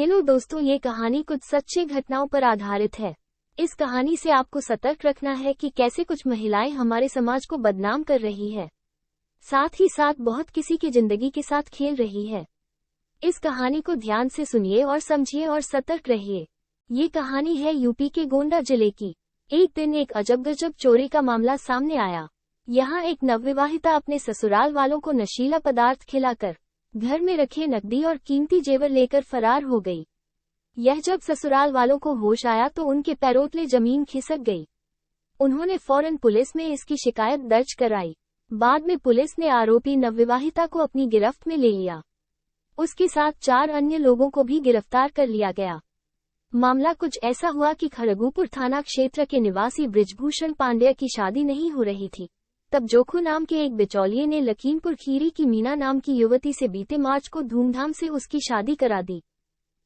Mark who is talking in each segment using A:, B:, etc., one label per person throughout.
A: Hello दोस्तों, ये कहानी कुछ सच्ची घटनाओं पर आधारित है। इस कहानी से आपको सतर्क रखना है कि कैसे कुछ महिलाएं हमारे समाज को बदनाम कर रही है, साथ ही साथ बहुत किसी की जिंदगी के साथ खेल रही है। इस कहानी को ध्यान से सुनिए और समझिए और सतर्क रहिए। ये कहानी है यूपी के गोंडा जिले की। एक दिन एक अजब गजब चोरी का मामला सामने आया। यहाँ एक नवविवाहिता अपने ससुराल वालों को नशीला पदार्थ खिलाकर घर में रखे नकदी और कीमती जेवर लेकर फरार हो गई। यह जब ससुराल वालों को होश आया तो उनके पैरों तले जमीन खिसक गई। उन्होंने फौरन पुलिस में इसकी शिकायत दर्ज कराई। बाद में पुलिस ने आरोपी नवविवाहिता को अपनी गिरफ्त में ले लिया। उसके साथ 4 अन्य लोगों को भी गिरफ्तार कर लिया गया। मामला कुछ ऐसा हुआ कि खड़गपुर थाना क्षेत्र के निवासी बृजभूषण पांडेय की शादी नहीं हो रही थी। तब जोखू नाम के एक बिचौलिए ने लखीमपुर खीरी की मीना नाम की युवती से बीते मार्च को धूमधाम से उसकी शादी करा दी।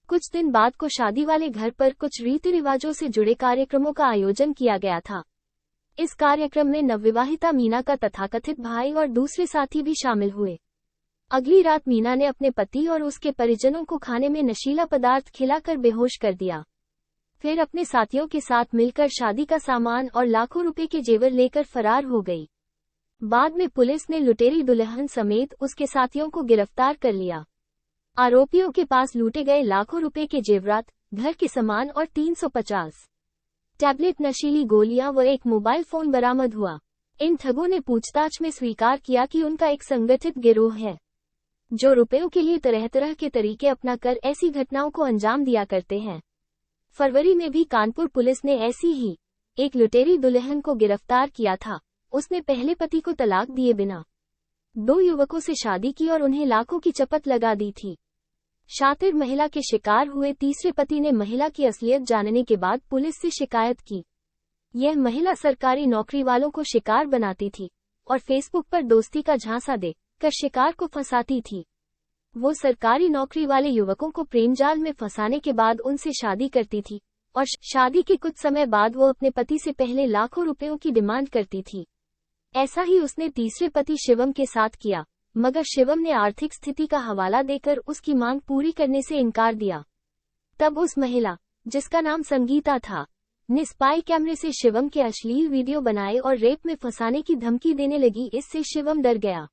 A: कुछ दिन बाद को शादी वाले घर पर कुछ रीति रिवाजों से जुड़े कार्यक्रमों का आयोजन किया गया था। इस कार्यक्रम में नवविवाहिता मीना का तथाकथित भाई और दूसरे साथी भी शामिल हुए। अगली रात मीना ने अपने पति और उसके परिजनों को खाने में नशीला पदार्थ खिलाकर बेहोश कर दिया। फिर अपने साथियों के साथ मिलकर शादी का सामान और लाखों रुपए के जेवर लेकर फरार हो गई। बाद में पुलिस ने लुटेरी दुल्हन समेत उसके साथियों को गिरफ्तार कर लिया। आरोपियों के पास लूटे गए लाखों रुपए के जेवरात, घर के सामान और 350 टैबलेट नशीली गोलियां व एक मोबाइल फोन बरामद हुआ। इन ठगों ने पूछताछ में स्वीकार किया कि उनका एक संगठित गिरोह है, जो रुपयों के लिए तरह तरह के तरीके अपनाकर ऐसी घटनाओं को अंजाम दिया करते हैं। फरवरी में भी कानपुर पुलिस ने ऐसी ही एक लुटेरी दुल्हन को गिरफ्तार किया था। उसने पहले पति को तलाक दिए बिना 2 युवकों से शादी की और उन्हें लाखों की चपत लगा दी थी। शातिर महिला के शिकार हुए तीसरे पति ने महिला की असलियत जानने के बाद पुलिस से शिकायत की। यह महिला सरकारी नौकरी वालों को शिकार बनाती थी और फेसबुक पर दोस्ती का झांसा दे कर शिकार को फंसाती थी। वो सरकारी नौकरी वाले युवकों को प्रेमजाल में फंसाने के बाद उनसे शादी करती थी और शादी के कुछ समय बाद वो अपने पति से पहले लाखों रुपयों की डिमांड करती थी। ऐसा ही उसने तीसरे पति शिवम के साथ किया, मगर शिवम ने आर्थिक स्थिति का हवाला देकर उसकी मांग पूरी करने से इनकार दिया। तब उस महिला, जिसका नाम संगीता था, ने स्पाई कैमरे से शिवम के अश्लील वीडियो बनाए और रेप में फंसाने की धमकी देने लगी। इससे शिवम डर गया।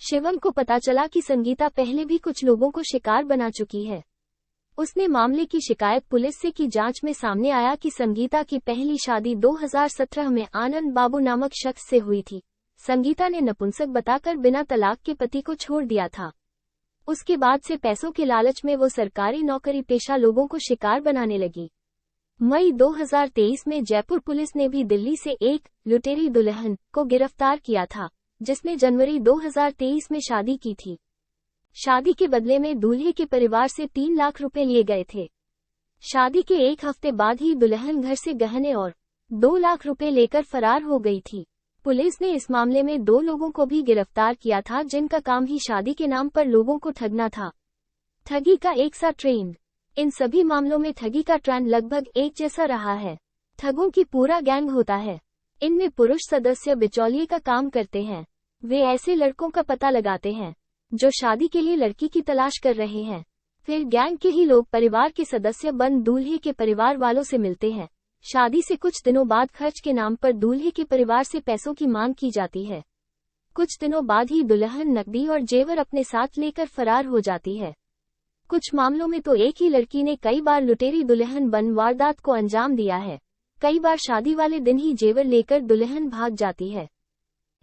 A: शिवम को पता चला कि संगीता पहले भी कुछ लोगों को शिकार बना चुकी है। उसने मामले की शिकायत पुलिस से की। जांच में सामने आया कि संगीता की पहली शादी 2017 में आनंद बाबू नामक शख्स से हुई थी। संगीता ने नपुंसक बताकर बिना तलाक के पति को छोड़ दिया था। उसके बाद से पैसों के लालच में वो सरकारी नौकरी पेशा लोगों को शिकार बनाने लगी। मई 2023 में जयपुर पुलिस ने भी दिल्ली से एक लुटेरी दुल्हन को गिरफ्तार किया था, जिसने जनवरी 2023 में शादी की थी। शादी के बदले में दूल्हे के परिवार से 3 लाख रुपए लिए गए थे। शादी के 1 हफ्ते बाद ही दुल्हन घर से गहने और 2 लाख रुपए लेकर फरार हो गई थी। पुलिस ने इस मामले में 2 लोगों को भी गिरफ्तार किया था, जिनका काम ही शादी के नाम पर लोगों को ठगना था। ठगी का एक सा ट्रेंड। इन सभी मामलों में ठगी का ट्रेंड लगभग एक जैसा रहा है। ठगों की पूरा गैंग होता है। इनमें पुरुष सदस्य बिचौलिए का काम करते हैं। वे ऐसे लड़कों का पता लगाते हैं जो शादी के लिए लड़की की तलाश कर रहे हैं। फिर गैंग के ही लोग परिवार के सदस्य बन दूल्हे के परिवार वालों से मिलते हैं। शादी से कुछ दिनों बाद खर्च के नाम पर दूल्हे के परिवार से पैसों की मांग की जाती है। कुछ दिनों बाद ही दुल्हन नकदी और जेवर अपने साथ लेकर फरार हो जाती है। कुछ मामलों में तो एक ही लड़की ने कई बार लुटेरी दुल्हन बन वारदात को अंजाम दिया है। कई बार शादी वाले दिन ही जेवर लेकर दुल्हन भाग जाती है।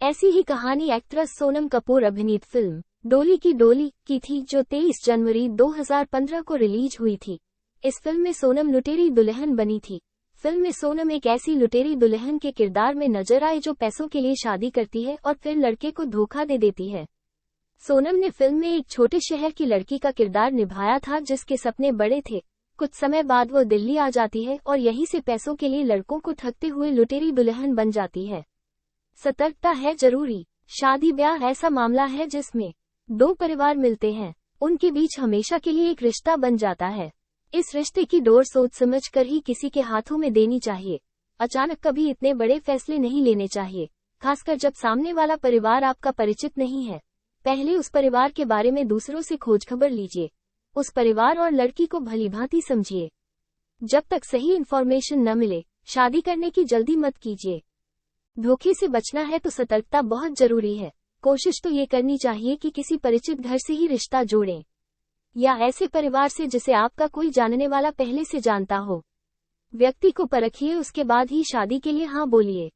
A: ऐसी ही कहानी एक्ट्रेस सोनम कपूर अभिनीत फिल्म डोली की डोली की थी, जो 23 जनवरी 2015 को रिलीज हुई थी। इस फिल्म में सोनम लुटेरी दुल्हन बनी थी। फिल्म में सोनम एक ऐसी लुटेरी दुल्हन के किरदार में नजर आए जो पैसों के लिए शादी करती है और फिर लड़के को धोखा दे देती है। सोनम ने फिल्म में एक छोटे शहर की लड़की का किरदार निभाया था, जिसके सपने बड़े थे। कुछ समय बाद वो दिल्ली आ जाती है और यहीं से पैसों के लिए लड़कों को ठगते हुए लुटेरी दुल्हन बन जाती है। सतर्कता है जरूरी। शादी ब्याह ऐसा मामला है जिसमें 2 परिवार मिलते हैं। उनके बीच हमेशा के लिए एक रिश्ता बन जाता है। इस रिश्ते की डोर सोच समझ कर ही किसी के हाथों में देनी चाहिए। अचानक कभी इतने बड़े फैसले नहीं लेने चाहिए, खासकर जब सामने वाला परिवार आपका परिचित नहीं है। पहले उस परिवार के बारे में दूसरों से खोजखबर लीजिए। उस परिवार और लड़की को भलीभांति समझिए। जब तक सही इन्फॉर्मेशन न मिले, शादी करने की जल्दी मत कीजिए। धोखे से बचना है तो सतर्कता बहुत जरूरी है। कोशिश तो ये करनी चाहिए कि किसी परिचित घर से ही रिश्ता जोड़ें, या ऐसे परिवार से जिसे आपका कोई जानने वाला पहले से जानता हो। व्यक्ति को परखिए, उसके बाद ही शादी के लिए हाँ बोलिए।